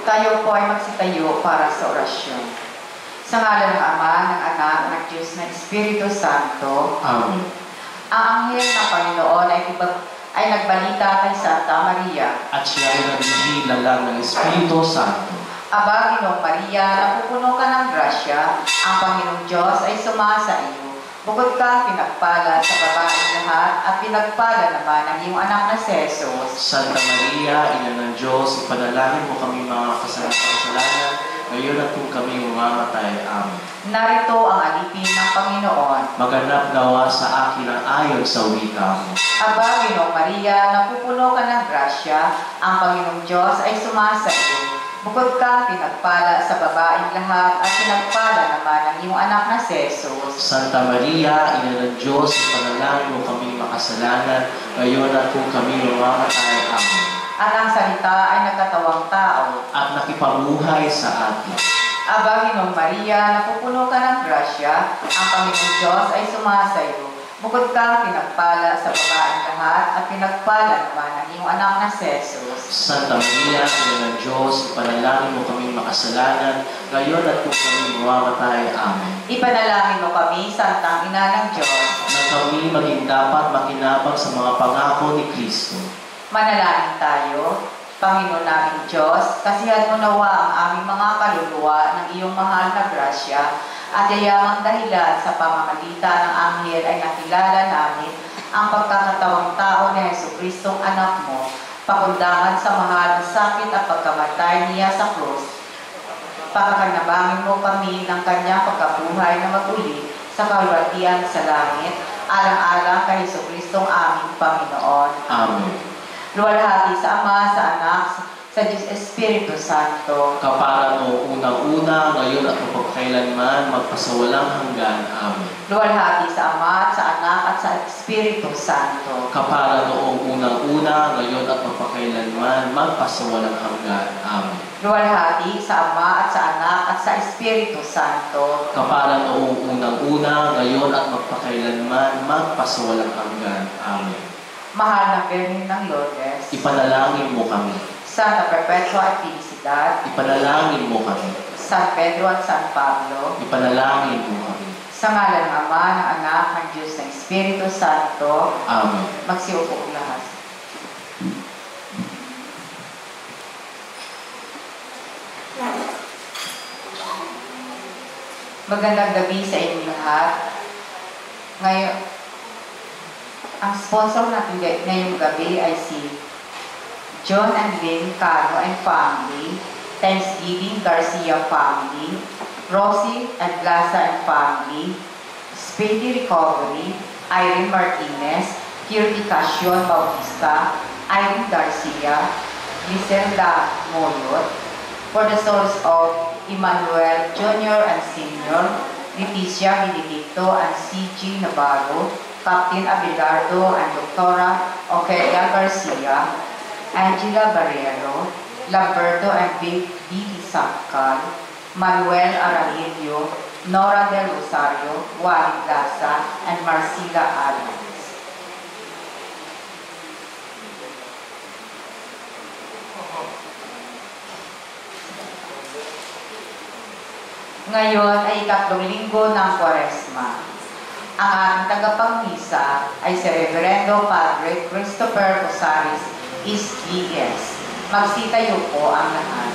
Tayo po ay magsitayo para sa orasyon. Sa ngalan ng Ama, ng Anak, ng Diyos, ng Espiritu Santo. Amen. Ang anghel ng Panginoon ay nagbalita kay Santa Maria. At siya ay naghihilalang ng Espiritu Santo. Aba, Ginoong Maria, napupuno ka ng grasya, ang Panginoong Diyos ay sumasa iyo. Bukod ka pinagpala sa babaeng lahat, at pinagpala naman ang iyong anak na si Jesus. Santa Maria, Ina ng Diyos, ipanalangin mo kami mga kasalanan, ngayon at kung kami mamamatay. Amen. Narito ang alipin ng Panginoon. Maganap nawa sa akin ang ayon sa wika mo. Aba, Ginoong Maria, napupuno ka ng grasya, ang Panginoong Diyos ay sumasa iyo. Bukod ka pinagpala sa babaeng lahat, at pinagpala naman ang iyong anak na si Jesus. Santa Maria, Ina ng Diyos, ipanalangin mo kami makasalanan, ngayon at kung kami mamamatay. Amen. At ang salita ay nagkatawang tao. At nakipabuhay sa atin. Aba, Ginoong Maria, napupuno ka ng grasya, ang Panginoong Diyos ay sumasa iyo. Bukod ka pinagpala sa babaeng lahat, at pinagpala naman ang iyong anak na si Jesus. Santa Maria, Ina ng Diyos, ipanalangin mo kami makasalanan, ngayon at kung kami mamamatay. Amen. Ipanalangin mo kami, Santang Ina ng Diyos, Na kami maging dapat makinabang sa mga pangako ni Kristo. manalangin tayo. Panginoon naming Diyos, kasihan mo nawa ang aming mga kaluluwa ng iyong mahal na grasya, at yayamang dahilan sa pamamagitan ng anghel ay nakilala namin ang pagkakatawang tao ni Jesucristong anak mo, pakundangan sa mahal na sakit at pagkamatay niya sa krus. Pakakanabangin mo kami ng kanyang pagkabuhay na mag-uli sa kalwalhatian sa langit, alang-alang kay Jesucristong aming Panginoon. Amen. Luwalhati sa Ama, sa Anak, sa Diyos Espiritu Santo. Kapara noong unang-una, ngayon at magpapakailanman, magpasawalang hanggan. Amen. Luwalhati sa Ama, at sa Anak, at sa Espiritu Santo. Kapara noong unang-una, ngayon at magpapakailanman, magpasawalang hanggan. Amen. Luwalhati sa Ama, at sa Anak, at sa Espiritu Santo. Kapara noong unang-una, ngayon at magpakailanman, magpasawalang hanggan. Amen. Mahal na Birhen ng Lourdes, Ipanalangin mo kami. Santa Perpetua at Felicidad, Ipanalangin mo kami. San Pedro at San Pablo, Ipanalangin mo kami. sa ngalan ng Ama, ng Anak, ng Diyos, ng Espiritu Santo. Amen. Magsiupo lahat. Magandang gabi sa inyo lahat. Ngayon, ang sponsor natin ngayong gabi ay si John and Lynn Cano and family, Thanksgiving Garcia family, Rosie and Glaza and family, Speedy Recovery, Irene Martinez, Purificación Bautista, Irene Garcia, Griselda Moyot, for the souls of Emmanuel Jr. and Sr., Leticia Benedicto and C.G. Navarro, Captain Abelardo and Doctora Ofelia Garcia, Angela Barrero, Lamberto and Vivi Sakal, Manuel Aranillo, Nora Del Rosario, Wally Glaza, and Marcila Adams. Ngayon ay ikatlong linggo ng Kwaresma. Ang ating tagapangmisa ay si Reverendo Padre Christopher Rosaris S.D.S. Magsitayo po ang lahat.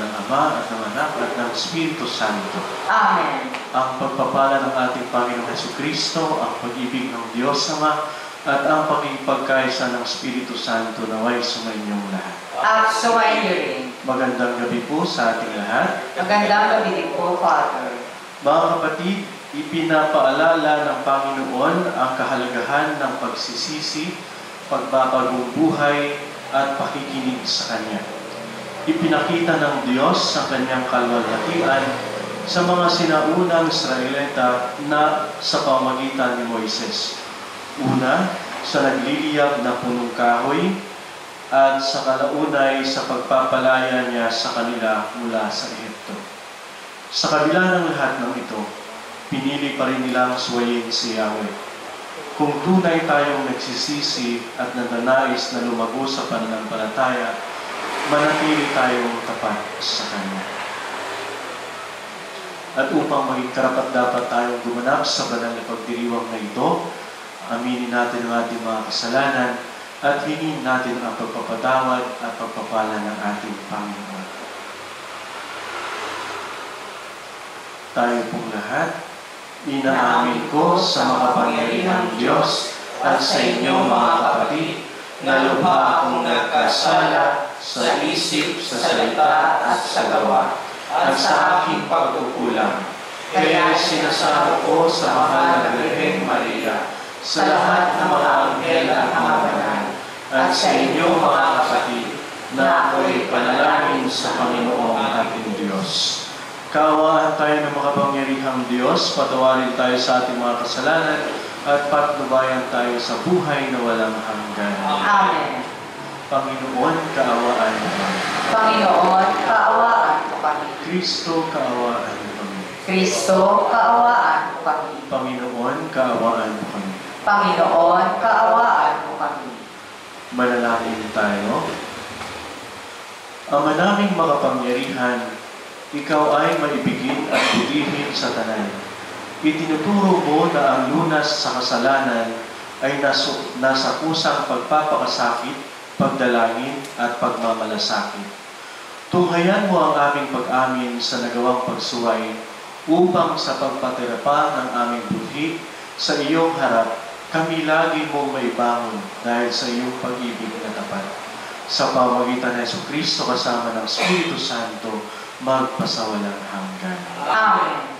ng Ama at ng Anak at ng Espiritu Santo. Amen. Ang pagpapala ng ating Panginoong Jesucristo, ang pag-ibig ng Diyos Ama, at ang pakikipagkaisa ng Espiritu Santo naway sumainyong lahat. At sumainyo rin. Magandang gabi po sa ating lahat. Magandang gabi din po, Father. Mga kapatid, ipinapaalala ng Panginoon ang kahalagahan ng pagsisisi, pagbabagong buhay, at pakikinig sa Kanya. Ipinakita ng Diyos sa Kanyang kalwalhatian sa mga sinaunang Israelita na sa pamagitan ni Moises. Una, sa nagliliyab na punong kahoy, at sa kalaunay sa pagpapalaya niya sa kanila mula sa Ehipto. Sa kabila ng lahat ng ito, pinili pa rin nilang suwayin si Yahweh. Kung tunay tayong nagsisisi at nananais na lumago sa pananampalataya, manatili tayong tapat sa Kanya. At upang maging karapat-dapat tayong gumanap sa banal na pagdiriwang na ito, aminin natin ang ating mga kasalanan at hingin natin ang pagpapatawad at pagpapala ng ating Panginoon. Tayo pong lahat, inaamin ko sa makapangyarihang Diyos at sa inyong mga kapatid na lubha akong nagkasala sa isip, sa salita at sa gawa at sa aking pagkukulang. Kaya sinasamo ko sa mahal na Birheng Maria, sa lahat ng mga anghel at mga banal, at sa inyong mga kapatid, na ako'y panalangin sa Panginoong ating Diyos. Kaawaan tayo ng makapangyarihang Diyos, patawarin tayo sa ating mga kasalanan, at patnubayan tayo sa buhay na walang hanggan. Amen. Panginoon, kaawaan mo kami. Panginoon, kaawaan mo kami. Kristo, kaawaan mo kami. Kristo, kaawaan mo kami. Panginoon, kaawaan mo kami. Panginoon, kaawaan mo kami. Manalangin tayo. Ama naming makapangyarihan, Ikaw ay maibigin at budihin sa tanan. Itinuturo mo na ang lunas sa kasalanan ay nasa kusang pagpapakasakit, pagdalangin at pagmamalasakit. Tunghayan mo ang aming pag-amin sa nagawang pagsuway upang sa pagpatirapa ng aming budhi sa iyong harap, kami lagi mong maibangon dahil sa iyong pag-ibig na tapat. Sa pamamagitan ng Jesucristo kasama ng Espiritu Santo, magpasawalang hanggan. Amen.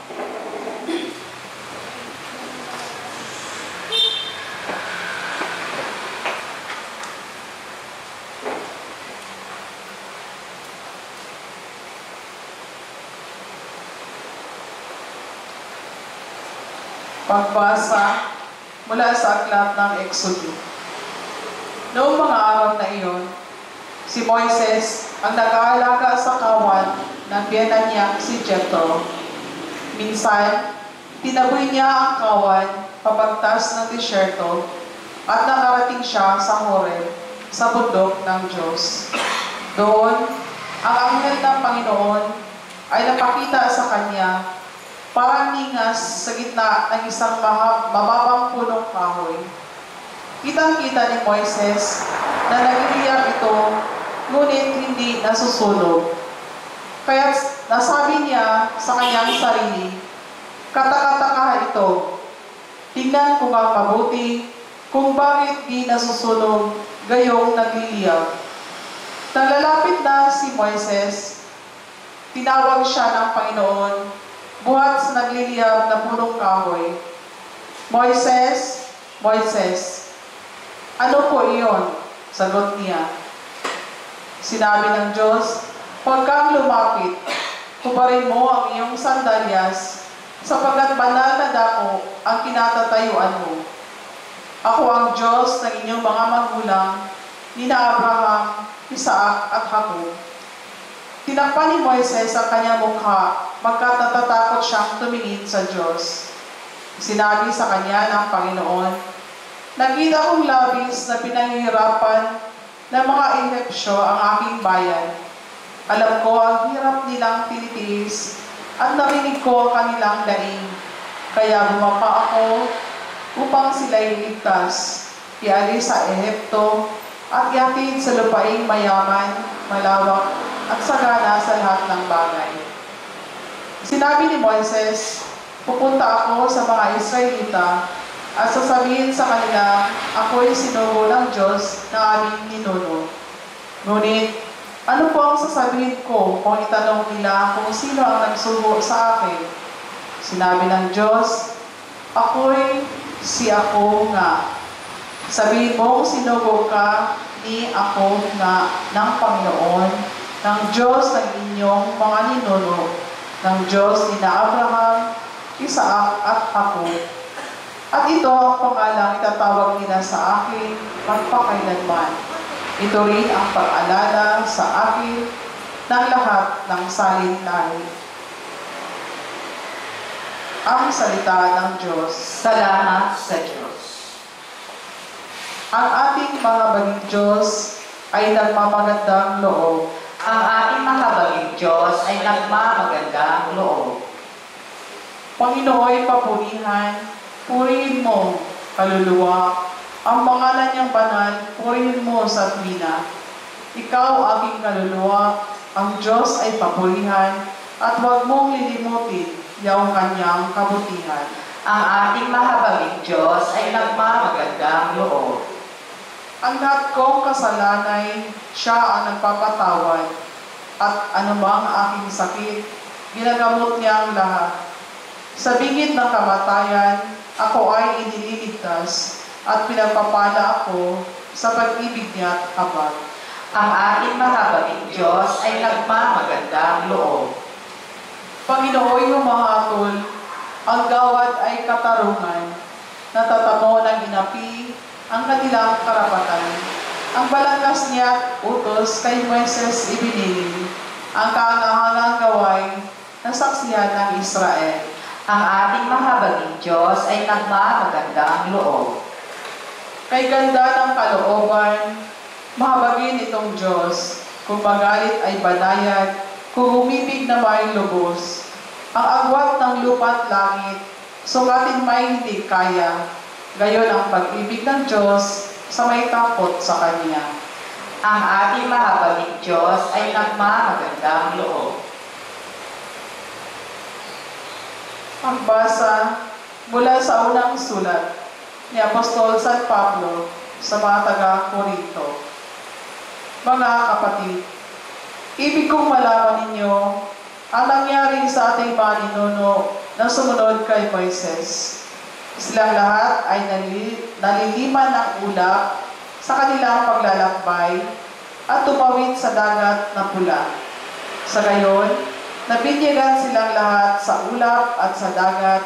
Pagbasa mula sa aklat ng Exodo. Noong mga araw na iyon, si Moises ang nag-aalaga sa kawan ng biyenan niya si Jethro. Minsan, tinaboy niya ang kawan papagtas ng disyerto at nakarating siya sa Horeb, sa bundok ng Diyos. Doon, ang anghel ng Panginoon ay napakita sa kanya parang ningas sa gitna ng isang mababang punong kahoy. Kitang-kita ni Moises na nag-iiyak ito, ngunit hindi nasusunog. Kaya nasabi niya sa kanyang sarili, "Katakataka ito. Tingnan ko ang mabuti kung bakit di nasusunog gayong nagliliyab." Naglalapit na si Moises, tinawag siya ng Panginoon buhat sa nagliliyab na punong kahoy. "Moises, Moises." "Ano po iyon?" sagot niya. Sinabi ng Diyos, "Huwag kang lumapit. Hubarin mo ang iyong sandalyas, sapagkat banal na dako ang kinatatayuan mo. Ako ang Diyos ng inyong mga magulang, nina Abraham, Isaac at Jacob." Tinakpan ni Moises ang kanyang mukha, magkat natatakot siyang tumingin sa Diyos. Sinabi sa kanya ng Panginoon, "Nakita kong labis na pinahihirapan ng mga Ehipsyo ang aking bayan. Alam ko ang hirap nilang tinitiis at narinig ko ang kanilang daing. Kaya bumapa ako upang sila'y iligtas, ialis sa Ehipto at ihatid sa lupaing mayaman, malawak at sagana sa lahat ng Sinabi ni Moises, pupunta ako sa mga Israelita at sasabihin sa kanila, ako'y sinugo ng Diyos na aming ninuno. Ngunit, ano po ang sasabihin ko kung itanong nila kung sino ang nagsugo sa akin? Sinabi ng Diyos, ako'y si ako nga. Sabihin mo, sinugo ka ni ako nga ng Panginoon, ng Diyos ng inyong mga ninuno, ng Diyos ni Abraham, Isaac at Jacob. At ito ang pangalang itatawag nila sa akin magpakailanman. Ito rin ang pag-alala sa akin ng lahat ng salin-lahi. Ang salita ng Diyos. Salamat sa Diyos. Ang ating mahabaging Diyos ay nagmamagandang loob. Ang ating mahabaging Diyos ay nagmamagandang loob. Panginooy papurihan, purihin mo, kaluluwa, ang pangalan niyang banal, purihin mo sa tuwina. Ikaw, aking kaluluwa, ang Diyos ay papurihan, at huwag mong lilimutin yung kanyang kabutihan. Ang ating mahabaging Diyos ay nagmamagandang loob. Ang lahat kong kasalanay, siya ang nagpapatawad, at anumang aking sakit, ginagamot niya ang lahat. Sa bingit ng kamatayan, ako ay inililigtas, at pinagpapala ako sa pag-ibig niya at habag. Ang ating mahabaging Diyos ay nagmamagandang loob. Panginooy humahatol, ang gawad ay katarungan, natatamo ng inapi ang kanilang karapatan. Ang balangkas niya utos kay Moises ibinigay, ang kaangahangang gaway na saksihan ng Israel. Ang ating mahabaging Diyos ay nagmamagandang loob. Kay ganda ng kalooban, mahabagin itong Diyos, kung magalit ay banayad, kung umibig na may lubos. Ang agwat ng lupa at langit, sukatin may hindi kaya, gayon ang pag-ibig ng Diyos sa may takot sa Kanya. Ang ating mahabaging Diyos ay nagmamagandang loob. Pagbasa mula sa unang sulat ni Apostol San Pablo sa mga taga-Corinto. Mga kapatid, ibig kong malaman ninyo ang nangyari sa ating mga ninuno na sumunod kay Moises. Silang lahat ay naliliman ng ulap sa kanilang paglalakbay at tumawid sa dagat na pula. Sa gayon, nabinyagan silang lahat sa ulap at sa dagat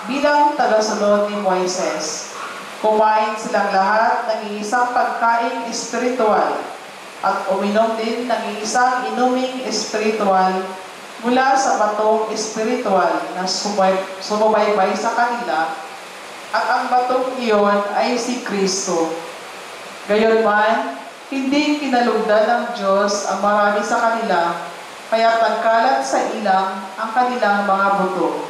bilang tagasunod ni Moises. Kumain silang lahat ng iisang pagkain espiritual at uminom din ng iisang inuming espiritual mula sa batong espiritual na sumubaybay sa kanila, at ang batong iyon ay si Kristo. Gayunman, hindi kinalugdan ng Diyos ang marami sa kanila, kaya tangkalat sa ilang ang kanilang mga buto.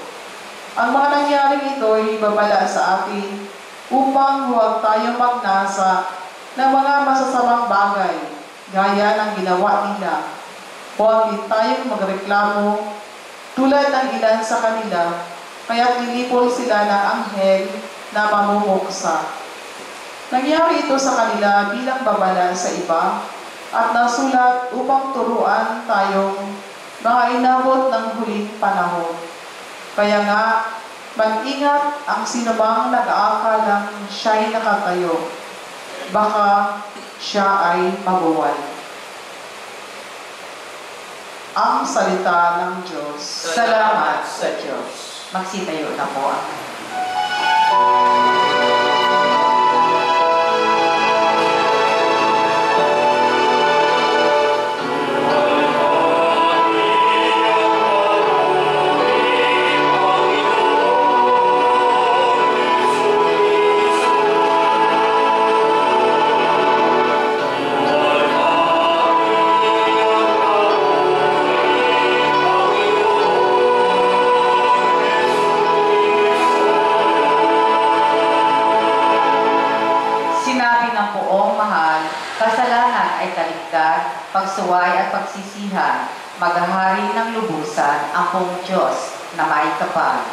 Ang mga nangyaring ito ay babala sa atin upang huwag tayo magnasa ng mga masasamang bagay gaya ng ginawa nila. Huwag din tayong magreklamo tulad ng ilan sa kanila, kaya't nilipol sila ng anghel na mamumuksa. Nangyari ito sa kanila bilang babala sa iba at nasulat upang turuan tayong mga inabot ng huling panahon. Kaya nga, mag-ingat ang sinumang nag-aakalang siya'y nakatayo. Baka siya ay mabuwal. Ang salita ng Diyos. Salamat sa Diyos. Magsitayo na po ang kasalanan ay talikdan, pagsuway at pagsisihan, maghahari ng lubusan ang buong Diyos. na may kapal.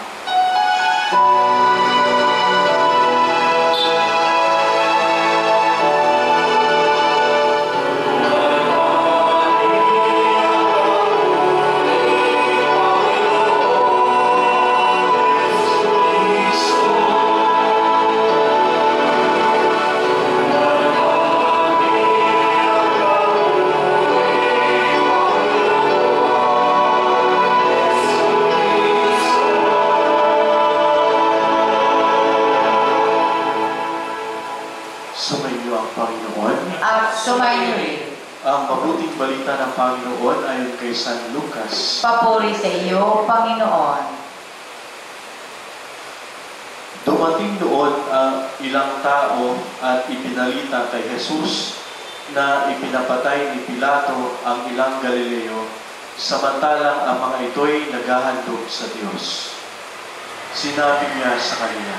Sumainyo ang Panginoon. At sumainyo rin. Ang mabuting balita ng Panginoon ayon kay San Lucas. Papuri sa iyo, Panginoon. Dumating doon ang ilang tao at ipinalita kay Jesus na ipinapatay ni Pilato ang ilang Galileo, samantalang ang mga ito'y naghahandog sa Diyos. Sinabi niya sa kanila,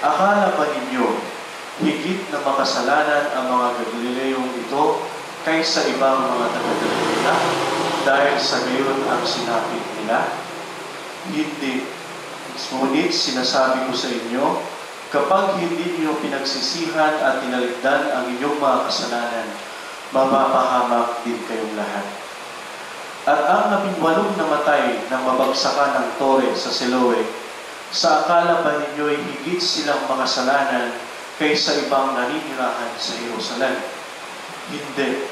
akala ba ninyo higit na makasalanan ang mga Galileong ito kaysa ibang mga taga-Galilea dahil sa gayon ang sinapit nila? Hindi. Ngunit sinasabi ko sa inyo, kapag hindi niyo pinagsisihan at tinaligdan ang inyong mga kasalanan, mapapahamak din kayong lahat. At ang 18 namatay ng mabagsakan ng tore sa Siloe, sa akala ba ninyo'y higit silang makasalanan kaysa ibang naninirahan sa Jerusalem? Hindi.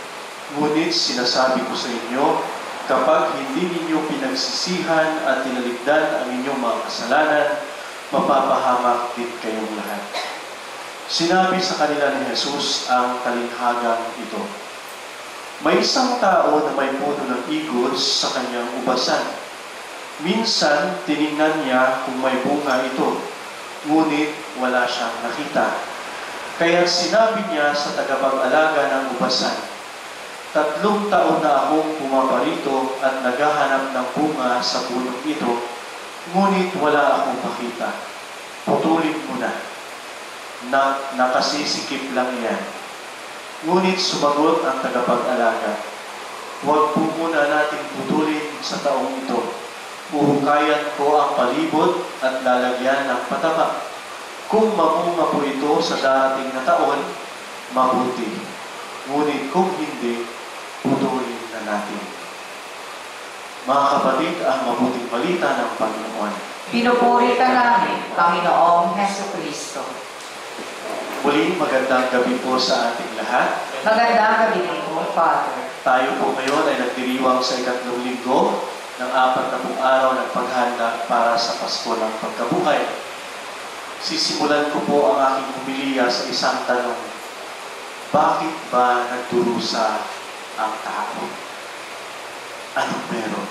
Ngunit sinasabi ko sa inyo, kapag hindi ninyo pinagsisihan at tinaligdan ang inyong mga kasalanan, mapapahamak din kayong lahat. Sinabi sa kanila ni Jesus ang talinghagang ito. May isang tao na may puno ng igos sa kanyang ubasan. Minsan, tiningnan niya kung may bunga ito, ngunit wala siyang nakita. Kaya sinabi niya sa tagapag-alaga ng ubasan, 3 taon na akong pumaparito at naghahanap ng bunga sa punong ito, ngunit wala akong makita. Putulin mo na. Nakasisikip lang yan. Ngunit sumagot ang tagapag-alaga, huwag po muna nating putulin sa taong ito. Uhukayan ko ang palibot at lalagyan ng pataba. Kung mamunga po ito sa darating na taon, mabuti. Ngunit kung hindi, putulin na natin. Mga kapatid, ang mabuting balita ng Panginoon. Pinupuri ka namin, Panginoong Hesukristo. Muling magandang gabi po sa ating lahat. Magandang gabi po, Father. Tayo po ngayon ay nagdiriwang sa 3 linggo ng 40 araw ng paghanda para sa Pasko ng Pagkabuhay. Sisimulan ko po ang aking humiliya sa isang tanong. Bakit ba nagdurusa ang tao? Anong meron?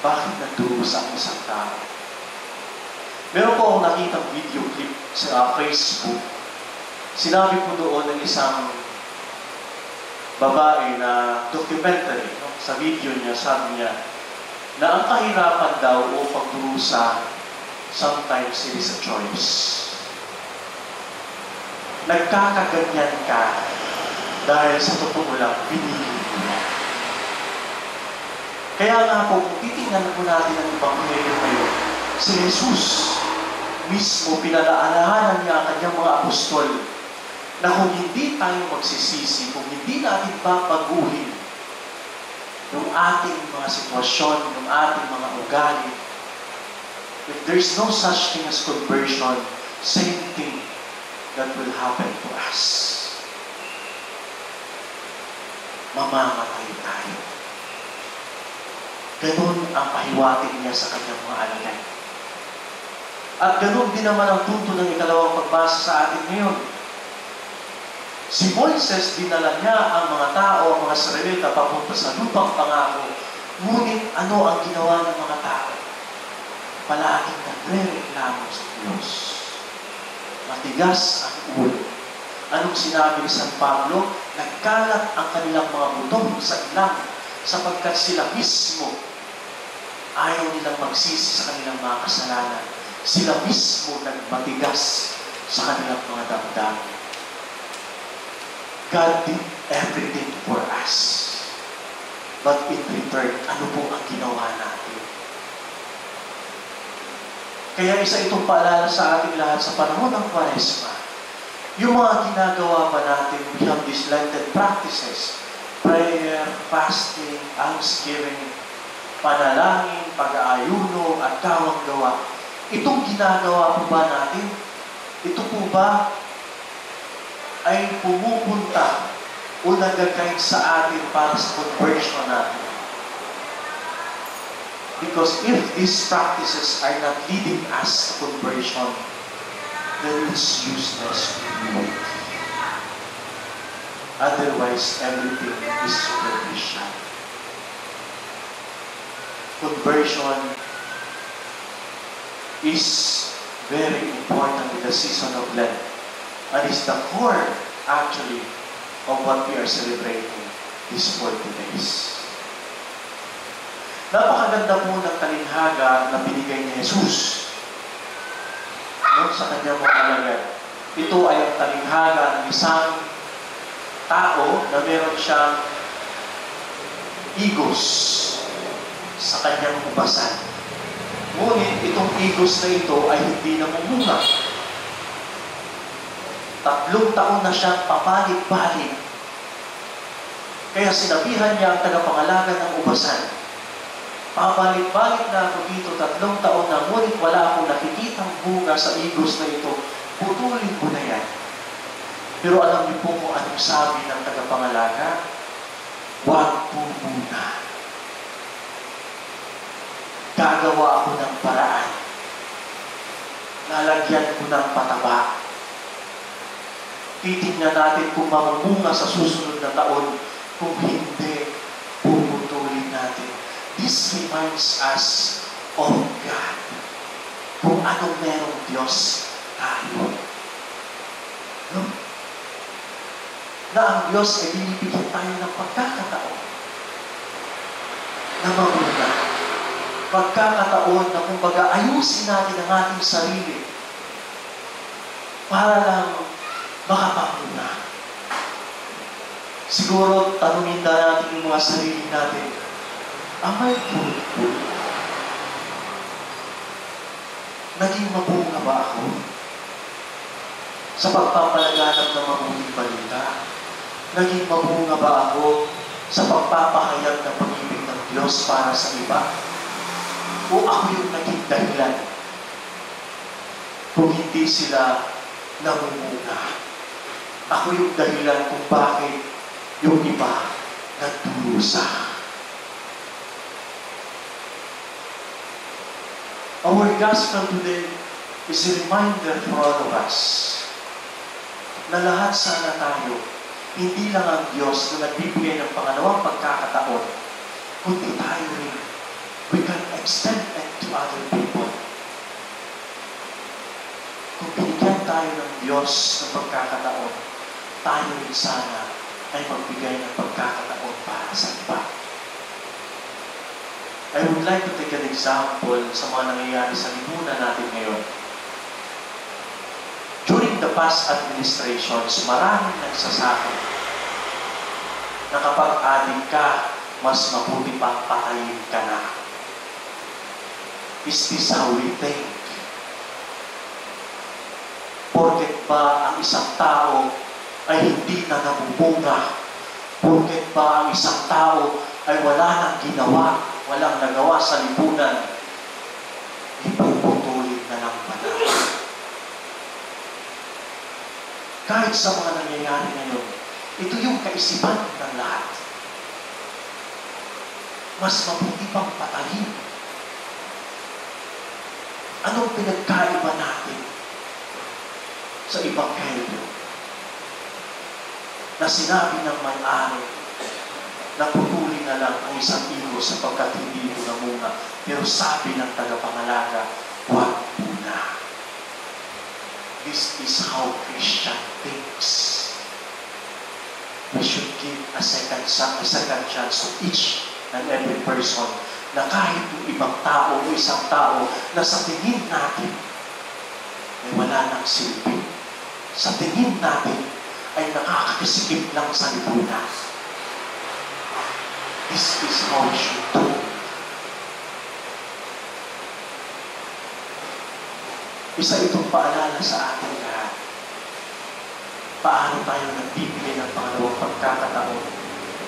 Bakit nagdurusa ang isang tao? Meron po akong nakitang video clip sa Facebook. Sinabi po doon ng isang babae na documentary. No? Sa video niya, sabi niya, na ang kahirapan daw o pagdurusa, sometimes it is a choice. Nagkakaganyan ka dahil sa totoo lang, pinili mo na. Kaya nga po, kung titingnan po natin ang Ebanghelyo ngayon, si Jesus mismo pinalaalahanan niya ang kanyang mga apostol na kung hindi tayo magsisisi, kung hindi natin babaguhin yung ating mga sitwasyon, yung ating mga ugali, if there's no such thing as conversion, same thing that will happen to us. Mamamatay tayo. Ganun ang pahiwatig niya sa kanyang mga alagad. At ganun din naman ang punto ng ikalawang pagbasa sa atin ngayon. Si Moises, dinala niya ang mga tao, ang mga Israelita papunta sa lupang pangako. Ngunit ano ang ginawa ng mga tao? Palaging nagre-reklamo sa Diyos. Matigas ang ulo. Anong sinabi ni San Pablo? Nagkalat ang kanilang mga butong sa ilang sapagkat sila mismo ayaw nilang magsisi sa kanilang mga kasalanan. Sila mismo nagmatigas sa kanilang mga damdamin. God did everything for us. But in return, ano po ang ginawa natin? Kaya isa itong paalala sa ating lahat sa panahon ng Kwaresma. Yung mga ginagawa pa natin, we have these Lenten practices. Prayer, fasting, almsgiving, panalangin, pag-aayuno, at kawang gawa. Itong ginagawa po ba natin? Ito po ba ay pumupunta o nagagayad sa atin para sa conversion natin? Because if these practices are not leading us to conversion, then it's useless to do it. Otherwise, everything is superficial. Conversion is very important in the season of Lent, and is the core, actually, of what we are celebrating these 40 days. Napakaganda po ng talinhaga na binigay ni Jesus sa kanyang mga alagad. Ito ay ang talinhaga ng isang tao na meron siyang igos sa kanyang ubasan. Ngunit itong igos na ito ay hindi namumunga. 3 taon na siyang pabalik-balik. Kaya sinabihan niya ang tagapangalaga ng ubasan, pabalik-balik na ako dito 3 taon na, ngunit wala akong nakikitang bunga sa igos na ito. Putulin mo na yan. Pero alam niyo po kung anong sabi ng tagapangalaga? Huwag po muna. Gagawa ako ng paraan. Lalagyan ko ng pataba. Titignan natin kung mamumunga sa susunod na taon. Kung hindi, puputulin natin. This reminds us of God. Kung anong merong Diyos tayo. No? Na ang Diyos ay binibigyan tayo ng pagkakataon na mamunga. Pagkakataon na kumbaga ayusin natin ang ating sarili para lang makapamuna. Siguro, tanungin na natin yung mga sarili natin, am I fruitful? Naging mabunga ba ako? Sa pagpapalaganap ng mabuting balita, naging mabunga ba ako sa pagpapahayag ng pag-ibig ng Diyos para sa iba? O ako yung naging dahilan kung hindi sila namumunga? Ako yung dahilan kung bakit yung iba nagdurusa. Our gospel today is a reminder for all of us na lahat sana tayo, hindi lang ang Diyos na nagbibigay ng pangalawang pagkakataon, kundi tayo rin. We can extend it to other people. Kung binigyan tayo ng Diyos ng pagkakataon, tayo rin sana ay magbigay ng pagkakataon para sa iba. I would like to take an example sa mga nangyayari sa lipunan natin ngayon. During the past administrations, maraming nagsasabi na kapag adik ka, mas mabuti pang patayin ka na. Is this how we think? Porket ba ang isang tao ay hindi na nabubunga? Porket ba ang isang tao ay wala nang ginawa, walang nagawa sa lipunan, ipuputulin na lang ba natin? Kahit sa mga nangyayari ngayon, ito yung kaisipan ng lahat. Mas mabuti pang patayin. Anong pinagkaiba natin sa Ebanghelyo na sinabi ng may-ari na putulin na lang ang isang igos sapagkat hindi ito namunga, pero sabi ng tagapangalaga, huwag muna. This is how Christian thinks. We should give a second chance to each and every person na kahit yung ibang tao o isang tao na sa tingin natin ay wala nang silbi. Sa tingin natin ay nakakakisikip lang sa lipunan. This is how we should do. Isa itong paalala sa ating lahat. Paano tayo nagbibigay ng pangalawang pagkakataon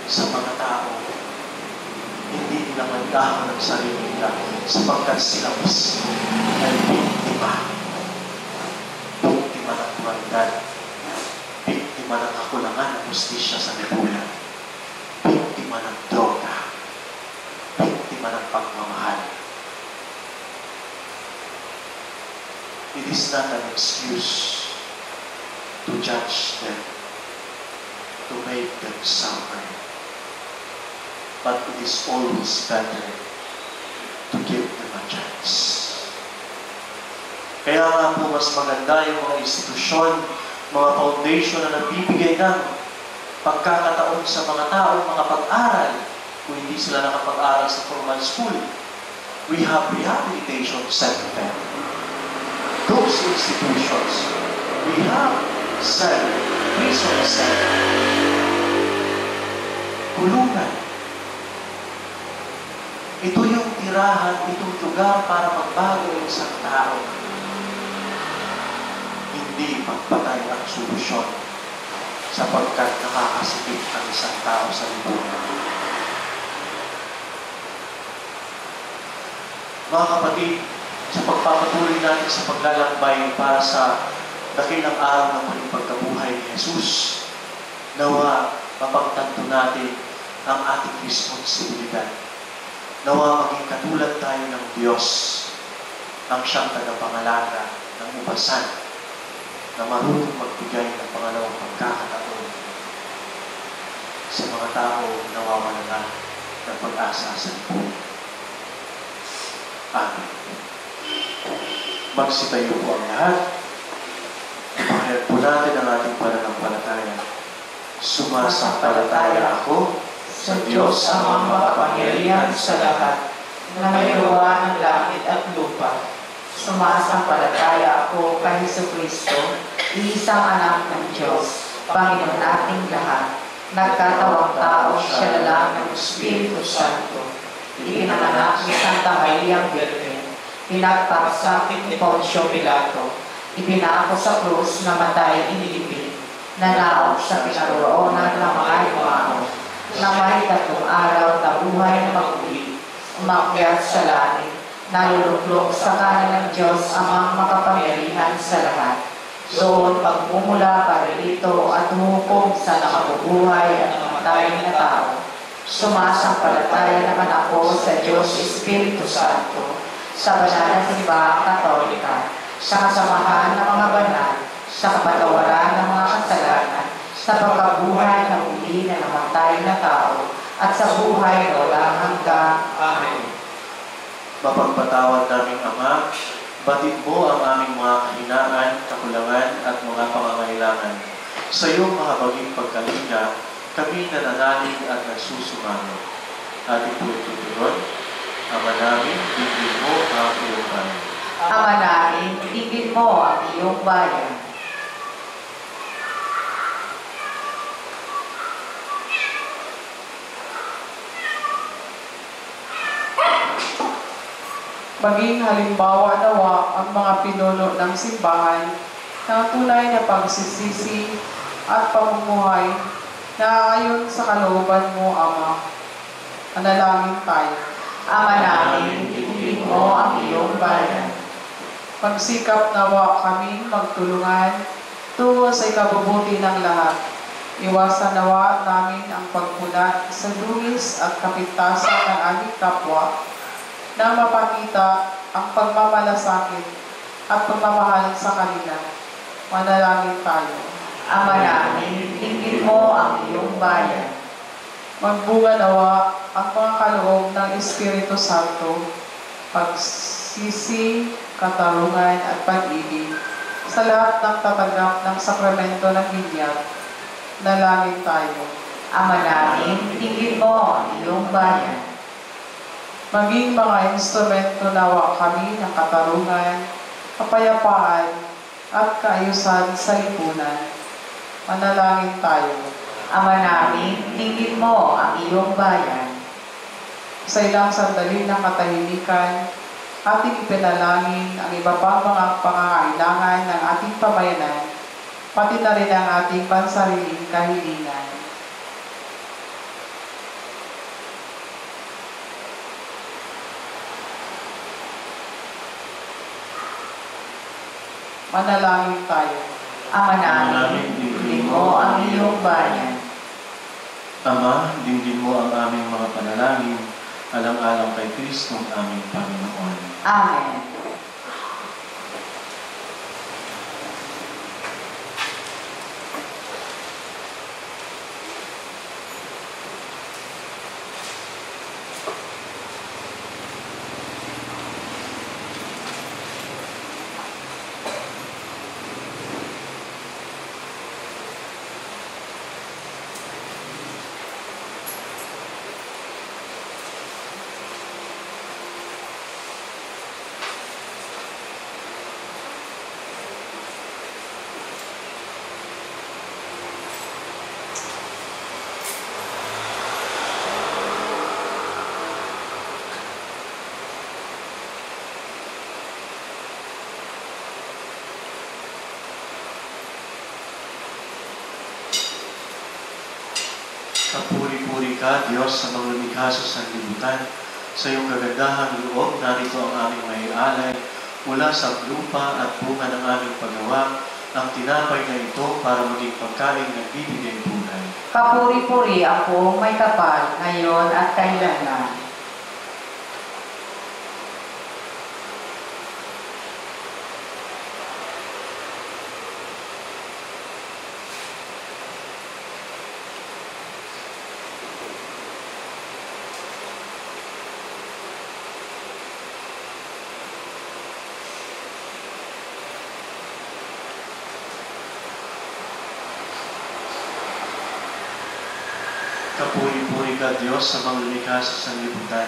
sa mga tao? Hindi nila mandahan ng sarili nila sapagkat sila mismo ay biktima. Biktima ng maldad. Biktima ng kakulangan ng justisya sa lipunan. Biktima ng droga. Biktima ng pagmamahal. It is not an excuse to judge them, to make them suffer. But it is always better to give them a chance. Kaya nga po mas maganda yung mga institusyon, mga foundation na nagbibigay ng pagkakataon sa mga tao, mga pag-aral, kung hindi sila nakapag-aral sa formal school. We have rehabilitation center. Those institutions, we have prison center, kulungan. Ito yung tirahan, itong lugar para magbago ng isang tao. Hindi magpatay ang solusyon sapagkat nakakasipit ang isang tao sa lipunan. Mga kapatid, sa pagpapatuloy natin sa paglalakbay para sa dakilang araw ng muling pagkabuhay ni Jesus, nawa mapagtanto natin ang ating responsibilidad. Nawa maging katulad tayo ng Diyos, ang siyang tagapangalaga ng ubasan, na marunong magbigay ng pangalawang pagkakataon sa mga tao nawawalan ng pag-asa sa lipunan. Amen. Magsitayo po ang lahat. Ipahayag po natin ang ating pananampalataya. Sumasampalataya ako Sa Diyos ang makapangyarihan sa lahat, na may gawa ng langit at lupa. Sumasampalataya ako kay Jesucristo, iisang anak ng Diyos, Panginoon nating lahat. Nagkatawang tao siya lang ng Espiritu Santo. Ipinanganak ni Santa Maria Virgen. Pinagpagsakit ni Poncio Pilato. Ipinako sa krus, namatay, inilipin. Nanaog sa pinaroroonan ng mga yumao. Na may 3 araw na buhay na maguli. Umakyat sa langit. Naluluklok sa kanan ng Diyos amang makapangyarihan sa lahat. Doon pagmumula parilito at huhukom sa nakabubuhay at namatay na tao. Sumasampalataya naman ako sa Diyos Espiritu Santo, sa banal na simbahang Katolika, sa kasamahan ng mga banal, sa kapatawaran ng mga kasalanan, sa pagkabuhay na muli na namatay na tao, at sa buhay na walang hanggan. Amen. Mapagpatawad naming Ama, batid mo ang aming mga kahinaan, kakulangan at mga pangangailangan. Sa iyong mahabaging pagkalinga, kami nananalig at nagsusumano. Ating po ituturon, Ama namin, tingin mo ang iyong bayan. Ama namin, tingin mo ang iyong bayan. Maging halimbawa nawa ang mga pinuno ng simbahan ng tunay na pagsisisi at pamumuhay na ayon sa kalooban mo, Ama. Manalangin tayo. Ama namin, tingin mo ang iyong bayan. Magsikap nawa kami magtulungan tungo sa ikabubuti ng lahat. Iwasan nawa namin ang pagpuna sa dungis at kapintasan ng aming kapwa na mapakita ang pagmamalasakit at pagmamahal sa kanila. Manalangin tayo. Ama namin, tingin mo ang iyong bayan. Magbunga nawa ang mga kaloob ng Espiritu Santo, pagsisi, katarungan at pag-ibig sa lahat ng tatanggap ng sakramento ng binyag. Nalangin tayo. Ama namin, tingin mo ang iyong bayan. Maging mga instrumento nawa kami ng katarungan, kapayapaan, at kaayusan sa lipunan. Manalangin tayo. Ama namin, tingin mo ang iyong bayan. Sa ilang sandali ng katahimikan, ating ipinalangin ang iba pang mga pangangailangan ng ating pamayanan, pati na rin ang ating pansariling kahilingan. Manalangin tayo. Ama namin, dinggin mo ang iyong bayan. Ama, dinggin mo ang aming mga panalangin, alang-alang kay Kristong aming Panginoon. Amen. Kapuri-puri ka, Diyos, sa mga lumikha sa sanlibutan. Sa iyong kagandahang loob, narito ang aming may alay mula sa lupa at bunga ng aming paggawa, ang tinapay na ito para maging pagkain ng bibigay buhay. Kapuri-puri ang buong may kapal, ngayon at kailanman. Kapuri-puri ka, Diyos, sa mga lumikha sa sanlibutan.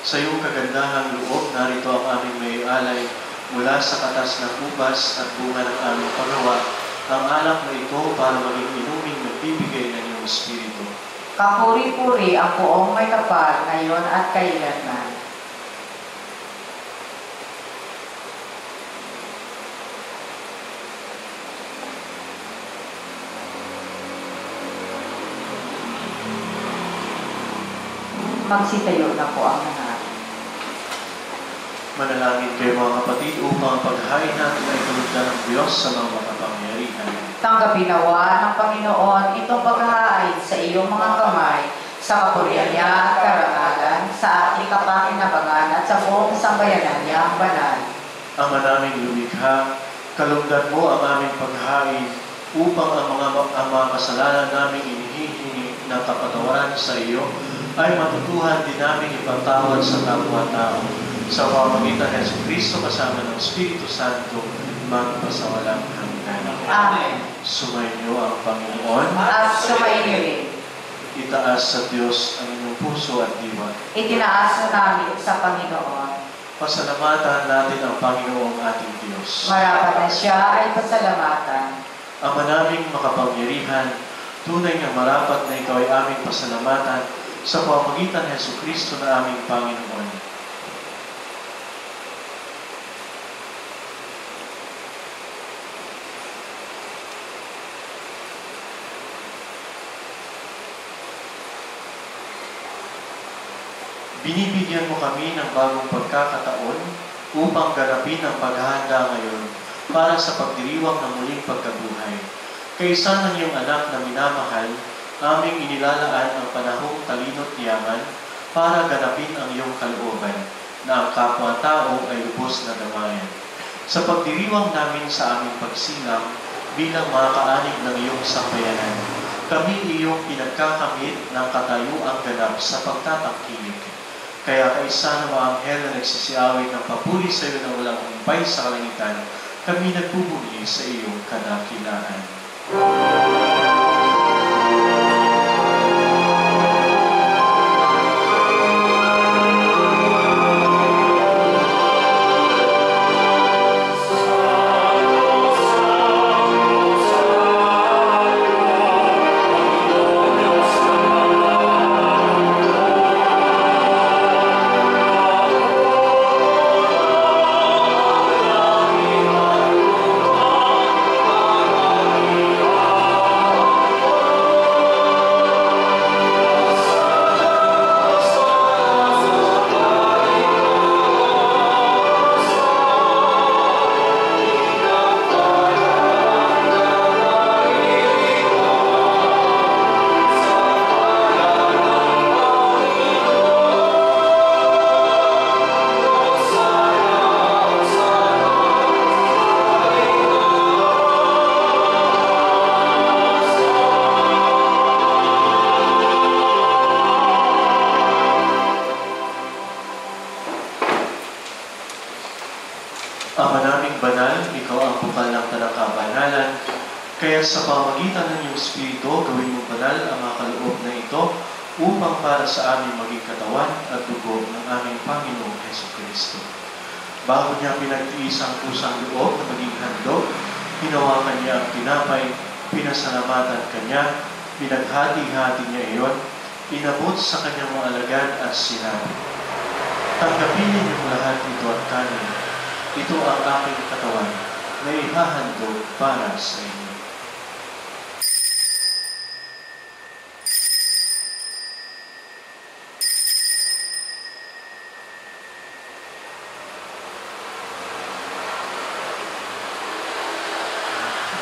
Sa iyong kagandahang loob, narito ang aming may alay mula sa katas ng ubas at bunga ng aming paggawa, ang alak na ito para maging inuming nagbibigay ng iyong Espiritu. Kapuri-puri ang buong may kapal, ngayon at kailanman. Magsitayo na po ang lahat. Manalangin kayo mga kapatid upang ang paghahain natin ay kalugdan ng Diyos sa mga makapangyarihan. Tanggapin nawa ng Panginoon itong paghahain sa iyong mga kamay, sa kapurihan niya at karangalan, sa ating kapakinabangan at sa buong sambayanan niyang banal. Ama naming lumikha, kalugdan mo ang aming paghahain upang ang mga kasalanan naming inihihingi ng kapatawaran sa iyo ay matutuhan din namin ipatawad sa kapwa-tao sa pamamagitan ng Jesucristo kasama ng Espiritu Santo magpasawalang hanggan. Amen. Sumainyo ang Panginoon. At sumainyo rin. Itaas sa Diyos ang inyong puso at diwa. Itinaas na namin sa Panginoon. Pasalamatan natin ang Panginoong ating Diyos. Marapat na siya ay pasalamatan. Ama naming makapangyarihan, tunay nga marapat na ikaw ay aming pasalamatan sa pamamagitan ng Jesucristo na aming Panginoon. Binibigyan mo kami ng bagong pagkakataon upang ganapin ang paghahanda ngayon para sa pagdiriwang ng muling pagkabuhay. Kaysa ng iyong anak na minamahal, aming inilalaan ang panahong talino't yaman para ganapin ang iyong kalooban, na ang kapwa-tao ay lubos na damayan. Sa pagdiriwang namin sa aming pagsilang bilang mga kaanig ng iyong sambayanan, kami iyong pinagkakamit ng katayuang ganap sa pagtatangkilik. Kaya kaisa ng mga anghel na nagsisiawit ng papuri sa iyo na walang humpay sa kalangitan, kami nagpupuri sa iyong kadakilaan. banal, ikaw ang bukal ng tanang kabanalan. Kaya sa pamagitan ng iyong Espiritu, gawin mong banal ang mga kaloob na ito upang para sa amin maging katawan at dugo ng aming Panginoong Jesucristo. Bago niya pinagtiis ang kusang loob na maging handog, hinawakan niya ang tinapay, pinasalamatan kanya, pinaghati-hati niya iyon, inabot sa kanyang mga alagad at sinabi, "Tanggapin ninyong lahat ito at kanin. Ito ang aking katawan na ihahandog para sa inyo."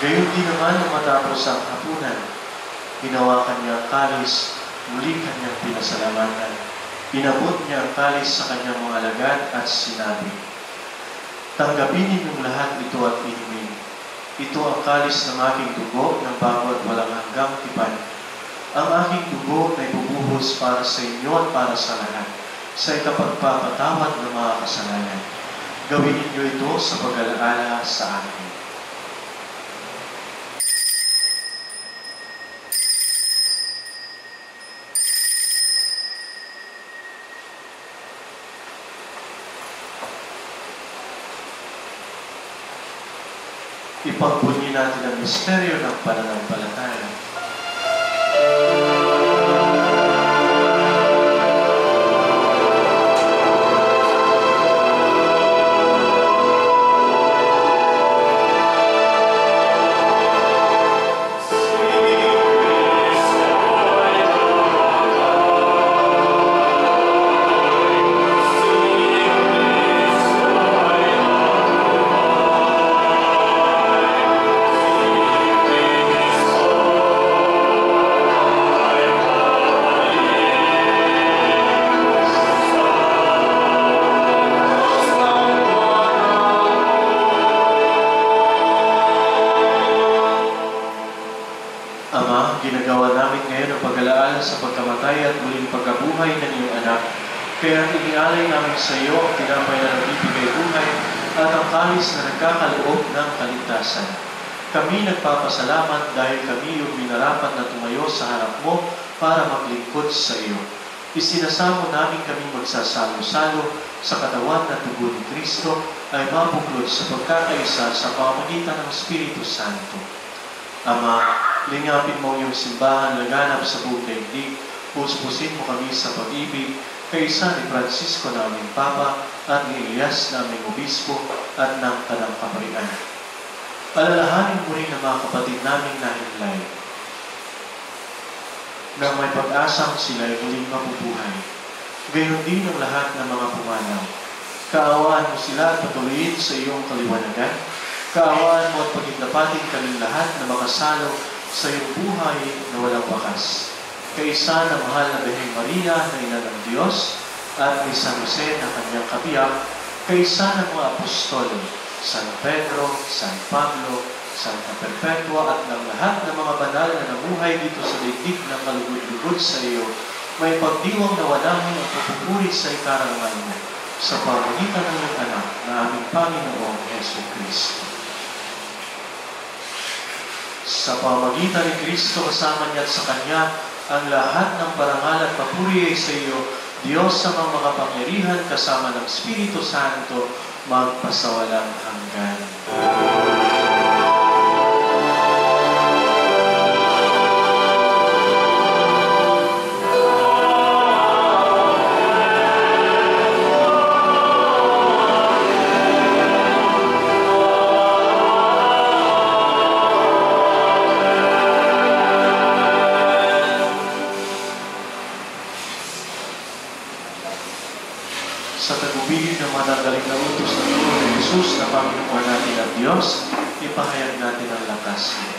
Gayon din naman nung matapos ang hapunan, hinawakan niya ang kalis, muli kanyang pinasalamatan. Inabot niya ang kalis sa kanyang mga alagad at sinabi, "Tanggapin ninyong lahat ito at inumin. Ito ang kalis ng aking dugo ng bago at walang hanggang tipan. Ang aking dugo na ibubuhos para sa inyo at para sa lahat, sa ikapagpapatawad ng mga kasalanan. Gawin ninyo ito sa pag-alaala sa akin." Ipagbunyi natin ang misteryo ng pananampalataya. Ama, ginagawa namin ngayon ang pag-alaala sa pagkamatay at muling pagkabuhay ng iyong anak. Kaya inialay namin sa iyo ang tinapay na nagbibigay buhay at ang kalis na nagkakaloob ng kaligtasan. Kami nagpapasalamat dahil kami yung minarapat na tumayo sa harap mo para maglingkod sa iyo. Isinasamo namin kami magsasalo-salo sa katawan na dugo ni Kristo ay mabuklod sa pagkakaisa sa pamamagitan ng Espiritu Santo. Ama, lingapin mo yung simbahan laganap sa buong daigdig, puspusin mo kami sa pag-ibig, kaisa ni Francisco na aming Papa at ni Elias na aming Obispo at ng Tanang Kaparian. Alalahanin mo rin ang mga kapatid naming nahimlay, na may pag-asang sila ay muling mabubuhay. Gayon din ang lahat ng mga pumanaw. Kaawaan mo sila at patuloyin sa iyong kaliwanagan. Kaawaan mo at pagitlapatin kaming lahat na makasalo sa iyong buhay na walang wakas. Kaisa na mahal na Birheng Maria na ina ng Diyos at ni San Jose na kanyang kabiyak, kaisa ng mga apostolo, San Pedro, San Pablo, Santa Perpetua at ng lahat ng mga banal na namuhay dito sa daigdig ng kalugod-lugod sa iyo, may pagdiwang na namin ang pagpupuri sa ikarangal mo sa pamamagitan ng iyong anak na aming Panginoong Jesucristo. Sa pamamagitan ni Kristo kasama niya at sa Kanya, ang lahat ng parangal at papuri ay sa iyo, Diyos sa mga makapangyarihan kasama ng Espiritu Santo, magpasawalang hanggan. Sa tagubili ng managaling na utos ng Panginoon ni Jesus na Panginoon natin at Diyos, ipahayag natin ang lakas niya.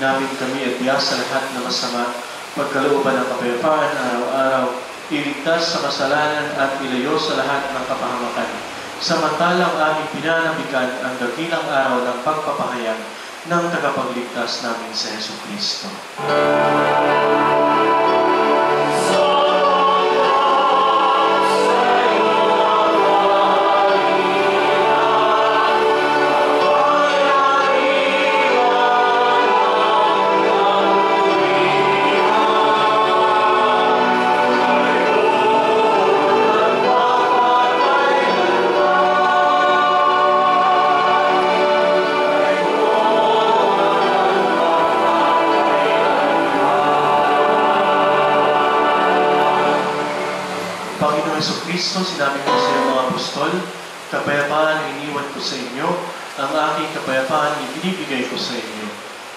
namin kami at biya sa lahat na masama, pagkalooban ng kapayapaan araw-araw, iligtas sa kasalanan at ilayo sa lahat ng kapahamakan. Samantalang aming pinanabikan ang dakilang araw ng pagpapahayag ng tagapagligtas namin sa Jesucristo. Jesucristo, sinabi ko sa iyo mga apostol, kapayapaan ay iniwan ko sa inyo, ang aking kapayapaan ibinibigay ko sa inyo.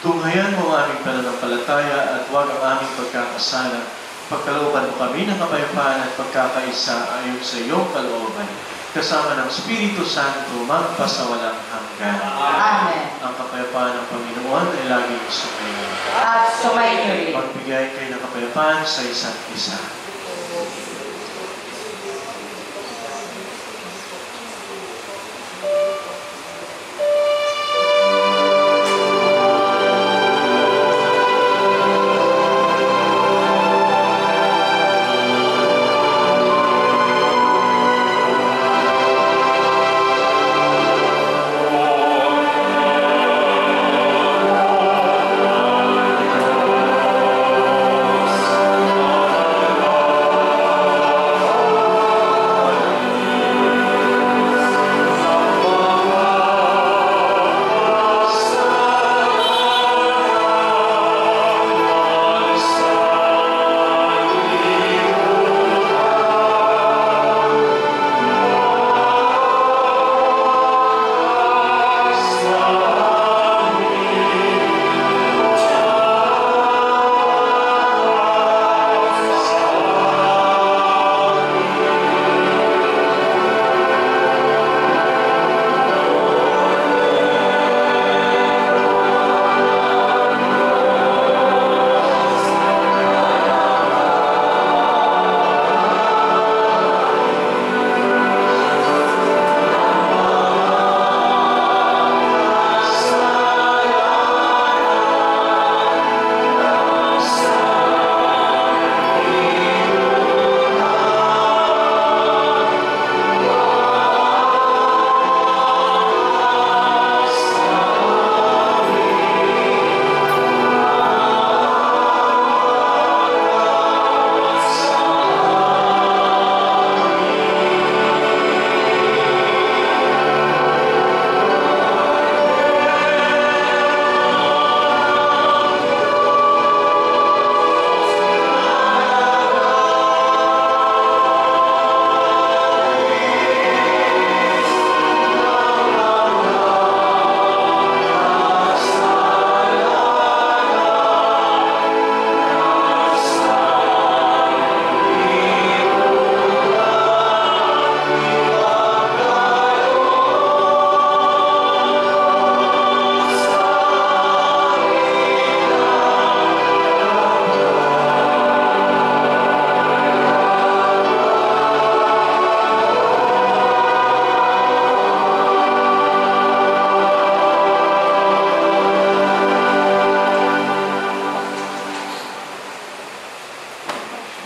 Tunghayan mo ang aming pananampalataya at huwag ang aming pagkakasala. Pagkalooban mo kami ng kapayapaan at pagkakaisa ayon sa iyong kalooban, kasama ng Espiritu Santo magpasawalang hanggan. Amen. Ang kapayapaan ng Panginoon ay laging sumayo. At sumainyo rin. Magbigay kayo ng kapayapaan sa isa't isa.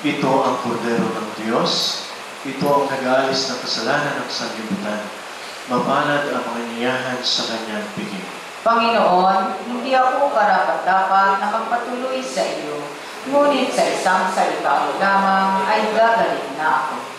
Ito ang kordero ng Diyos. Ito ang nag-aalis ng kasalanan ng sanlibutan. Mapalad ang mga niyahan sa kanyang piging. Panginoon, hindi ako karapat-dapat na magpatuloy sa iyo, ngunit sa isang salita mo lamang ay gagaling na ako.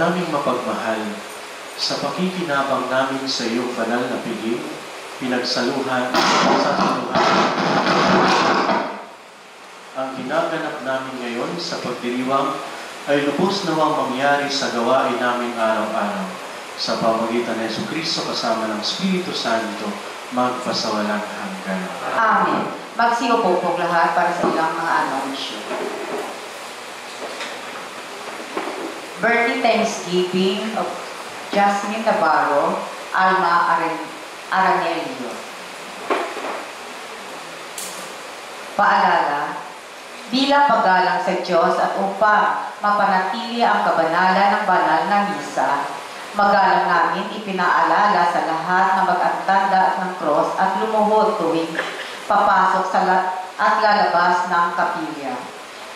naming mapagmahal, sa pakikinabang namin sa iyong banal na piling, pinagsaluhan, ang ginaganap namin ngayon sa pagdiriwang ay lubos nawang mangyari sa gawain namin araw-araw. Sa pamamagitan ng Jesucristo kasama ng Espiritu Santo, magpasawalang hanggan. Amen. Magsiupo po lahat para sa ilang mga anunsyo. Birthday Thanksgiving of Jasmine Navarro, Alma Aranelio. Paalala, bilang paggalang sa Diyos at upang mapanatili ang kabanalan ng banal na misa, magalang namin ipinaalala sa lahat na mag-antanda ng cross at lumuhod tuwing papasok at lalabas ng kapilya.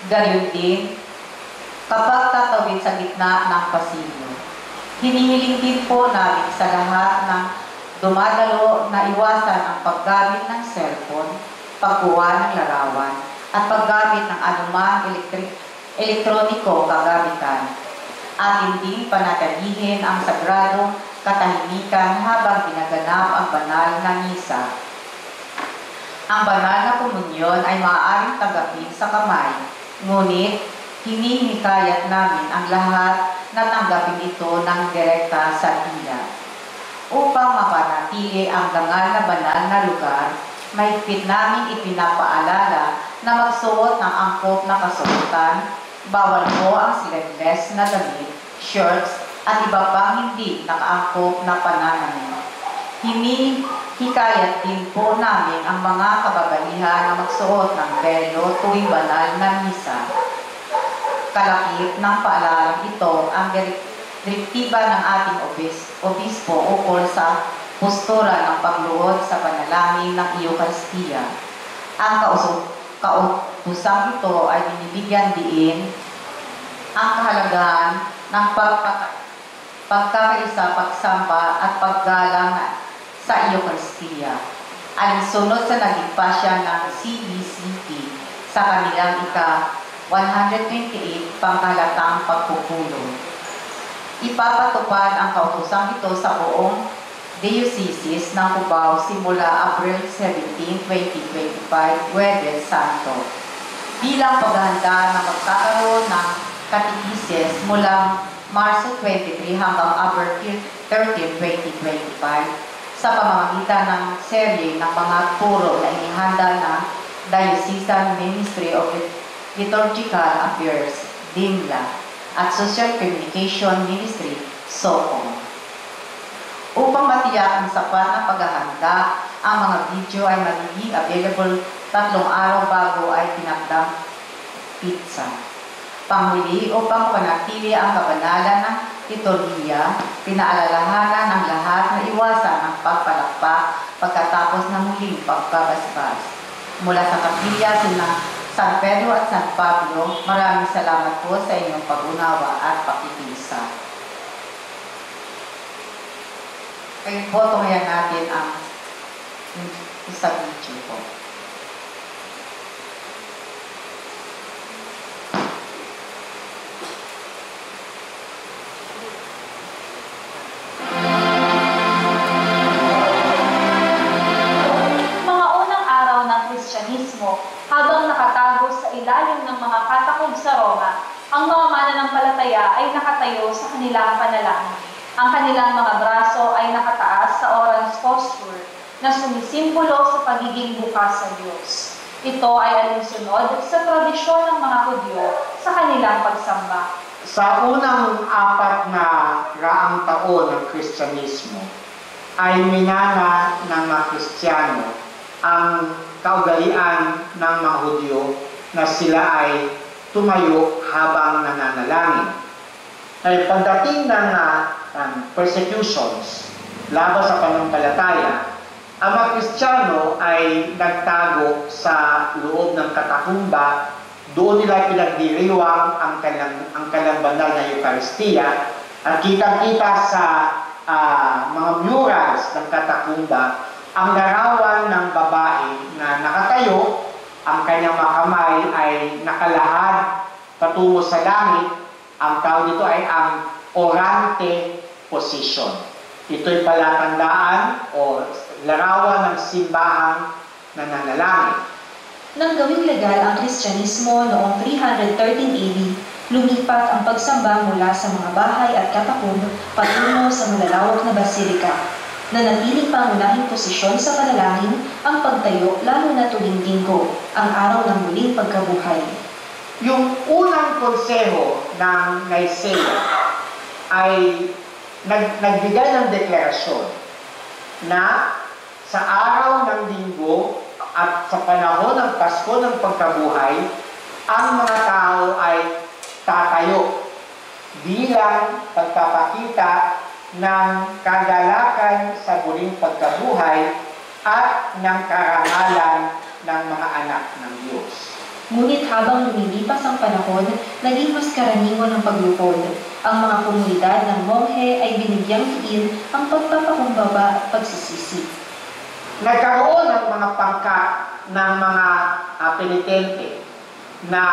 Gayon din, kapag tatawid sa gitna ng pasilyo. Hinihiling din po namin sa lahat ng dumadalo na iwasan ang paggamit ng cellphone, pagkuha ng larawan, at paggamit ng anumang elektroniko kagamitan. Atin din panatilihin ang sagradong katahimikan habang ginaganap ang banal na misa. Ang banal na komunyon ay maaaring tanggapin sa kamay, ngunit hinihikayat namin ang lahat na tanggapin ito ng direkta sa dila. Upang mapanatili ang dangal na banal na lugar, mahigpit namin ipinapaalala na magsuot ng angkop na kasuotan, bawal po ang sleeveless na damit, shirts, at iba pang hindi nakaangkop na pananamit. Hinihikayat din po namin ang mga kababaihan na magsuot ng belo tuwing banal na misa. Kalakip ng paalalang ito ang direktiba ng ating obispo ukol sa postura ng pagluhod sa panalangin ng Eucharistia. Ang kautosang ito ay binibigyan diin ang kahalagahan ng pagkakaisa, pagsamba at paggalang sa Eucharistia. Alinsunod sa naging pasya ng CBCP sa kanilang ika-128 pangkalatang pagpupulong. Ipapatupad ang kautosang ito sa buong Diocese ng Cubao simula April 17, 2025, Huwebes Santo. Bilang paghahanda na magkakaroon ng katekises mula Marso 23 hanggang April 13, 2025 sa pamamagitan ng serye ng mga turo na inihanda ng Diocesan Ministry of Liturgical Affairs, DIMLA, at Social Communication Ministry, SOCOM. Upang matiyak ang sapat na paghahanda, ang mga video ay magiging available 3 araw bago ay tinakdang pizza. Panghuli, upang panatili ang kabanalan ng liturhiya, pinaalalahanan ng lahat na iwasan ang pagpalakpak pagkatapos ng muling pagbabasbas. Mula sa kapilya sina San Pedro at San Pablo, maraming salamat po sa inyong pag-unawa at pakikisa. Ngayon po, tumayan natin ang isang video po. Habang nakatago sa ilalim ng mga katakob sa Roma, ang mga mananampalataya ay nakatayo sa kanilang panalangin. Ang kanilang mga braso ay nakataas sa orange posture na sumisimbolo sa pagiging bukas sa Diyos. Ito ay alinsunod sa tradisyon ng mga Hudyo sa kanilang pagsamba. Sa unang 4 na raang taon ng Kristyanismo, ay minana ng mga Kristiyano ang kaugalian ng mga Hudyo na sila ay tumayo habang nananalangin. Ay pagdating ng persecutions laban sa pananampalataya, ang mga Kristiyano ay nagtago sa loob ng katakumba. Doon nila pinagdiriwang ang kanilang banal na Eucharistia at kitang-kita sa mga murals ng katakumba ang larawan ng babae na nakatayo, ang kanyang mga kamay ay nakalahad patungo sa langit. Ang tawag dito ay ang orante position. Ito'y palatandaan o larawan ng simbahang nananalangin. Nang gawing legal ang Kristyanismo noong 313 AD, lumipat ang pagsamba mula sa mga bahay at katakob patungo sa malalawak na basilika. Nanatiling pangunahing posisyon sa panalangin ang pagtayo lalo na tuwing Linggo, ang araw ng muling pagkabuhay. Yung unang konseho ng Nicea ay nagbigay ng deklarasyon na sa araw ng Linggo at sa panahon ng Pasko ng Pagkabuhay, ang mga tao ay tatayo bilang pagpapakita ng kagalakan sa muling pagkabuhay at ng karangalan ng mga anak ng Diyos. Ngunit habang lumilipas ang panahon, naging mas karaniwan ang paglupod. Ang mga komunidad ng monghe ay binigyang diin ang pagpapakumbaba at pagsisisi. Nagkaroon ng mga pangkat ng mga penitente na,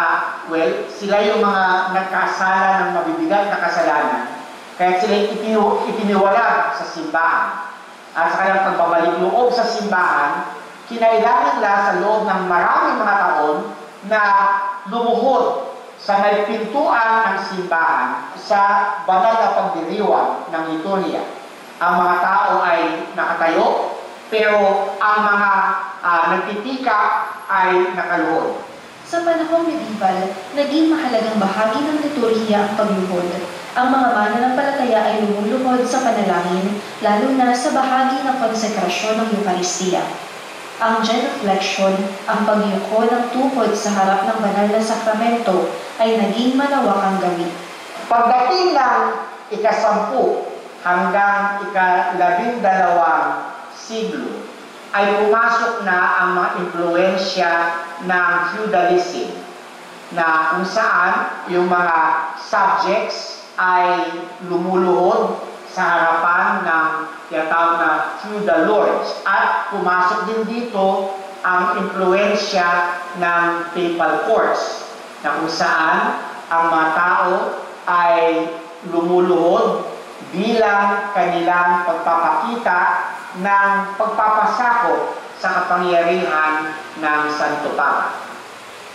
sila yung mga nagkasala ng mabibigat na kasalanan. Kaya sila itiniwala sa simbahan. At sa kanilang pagbabalik loob sa simbahan, kinailangan nila sa loob ng maraming mga taon na lumuhod sa may pintuan ng simbahan sa banal na pagdiriwang ng liturgia. Ang mga tao ay nakatayo, pero ang mga nagtitika ay nakaluhod. Sa panahong medieval, naging mahalagang bahagi ng liturhiya ang pagluhod. Ang mga mananampalataya ay lumuluhod sa panalangin, lalo na sa bahagi ng konsekrasyon ng Eucharistia. Ang genuflection, ang pagyuko ng tuhod sa harap ng banal na sakramento, ay naging malawakang gawi. Pagdating ng ika-10 hanggang ika-12 siglo, ay pumasok na ang mga impluensya ng feudalism na kung saan yung mga subjects ay lumuluhod sa harapan ng tinatawag na feudal lords. At pumasok din dito ang impluensya ng papal courts na kung saan ang mga tao ay lumuluhod bilang kanilang pagpapakita ng pagpapasakop sa kapangyarihan ng Santo Papa.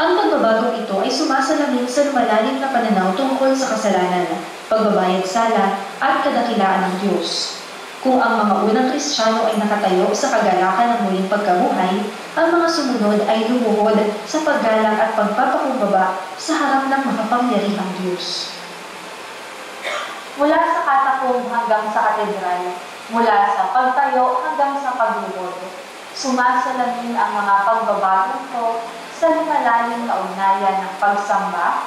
Ang pagbabagong ito ay sumasalamin sa lumalalim na pananaw tungkol sa kasalanan, pagbabayad sala at kadakilaan ng Diyos. Kung ang mga unang Kristiyano ay nakatayo sa kagalakan ng muling pagkabuhay, ang mga sumunod ay lumuhod sa paggalang at pagpapakumbaba sa harap ng makapangyarihang Diyos. Mula sa katakomb hanggang sa katedral, mula sa pagtayo hanggang sa paglubod, sumasalamin ang mga pagbabagong ito sa lumalalim na ugnayan ng pagsamba,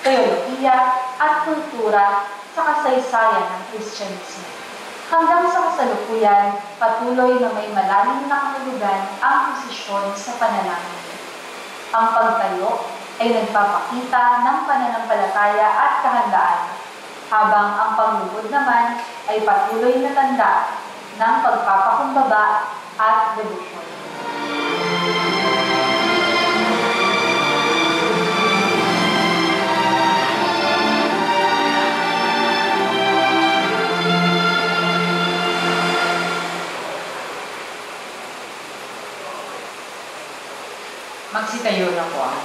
teolohiya at kultura sa kasaysayan ng Kristyanismo. Hanggang sa kasalukuyan, patuloy na may malalim na kahulugan ang posisyon sa panalangin. Ang pagtayo ay nagpapakita ng pananampalataya at kahandaan, habang ang paglubod naman ay patuloy na tanda ng pagpapakumbaba at debosyon. Magsitayo na po ako.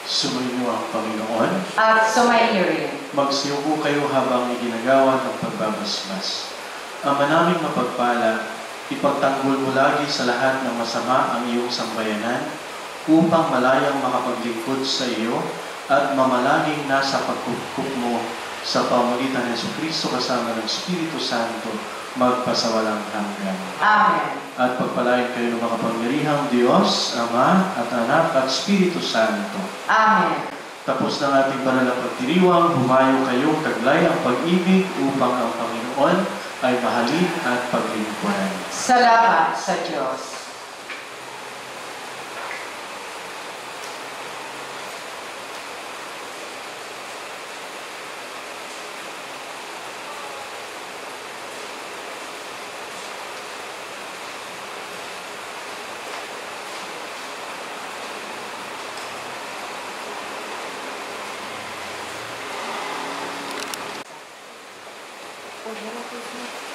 Sumainyo ang Panginoon. At sumainyo rin. Magsiyuko kayo habang iginagawa ng pagbabasmas. Ama naming mapagpala, ipagtanggol mo lagi sa lahat ng masama ang iyong sambayanan upang malayang makapaglingkod sa iyo at mamalaging nasa pagkukup mo sa pamagitan ng Jesucristo kasama ng Espiritu Santo magpasawalang hanggan. Amen. At pagpalain kayo ng makapangyarihang Diyos, Ama at Anak at Espiritu Santo. Amen. Tapos ng ating banal na pagdiriwang, humayo kayong taglay ang pag-ibig upang ang Panginoon ay mahalin at paglingkuran. Salamat sa Diyos. Oh,